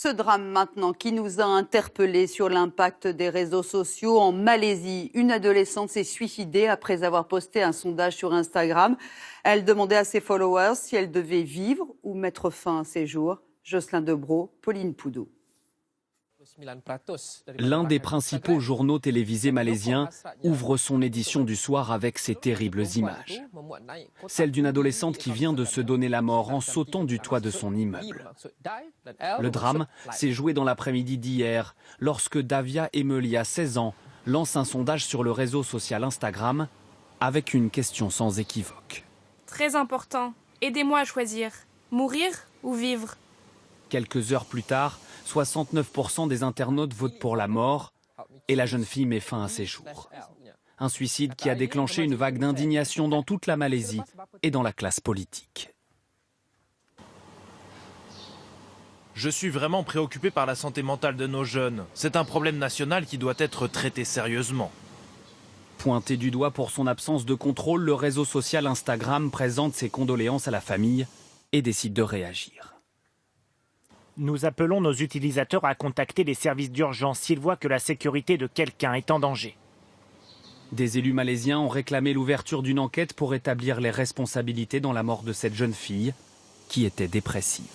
Ce drame maintenant qui nous a interpellés sur l'impact des réseaux sociaux. En Malaisie, une adolescente s'est suicidée après avoir posté un sondage sur Instagram. Elle demandait à ses followers si elle devait vivre ou mettre fin à ses jours. Jocelyn Debro, Pauline Poudou. L'un des principaux journaux télévisés malaisiens ouvre son édition du soir avec ces terribles images. Celle d'une adolescente qui vient de se donner la mort en sautant du toit de son immeuble. Le drame s'est joué dans l'après-midi d'hier, lorsque Davia Emelia, 16 ans, lance un sondage sur le réseau social Instagram avec une question sans équivoque. Très important, aidez-moi à choisir, mourir ou vivre? Quelques heures plus tard, 69% des internautes votent pour la mort et la jeune fille met fin à ses jours. Un suicide qui a déclenché une vague d'indignation dans toute la Malaisie et dans la classe politique. Je suis vraiment préoccupé par la santé mentale de nos jeunes. C'est un problème national qui doit être traité sérieusement. Pointé du doigt pour son absence de contrôle, le réseau social Instagram présente ses condoléances à la famille et décide de réagir. Nous appelons nos utilisateurs à contacter les services d'urgence s'ils voient que la sécurité de quelqu'un est en danger. Des élus malaisiens ont réclamé l'ouverture d'une enquête pour établir les responsabilités dans la mort de cette jeune fille qui était dépressive.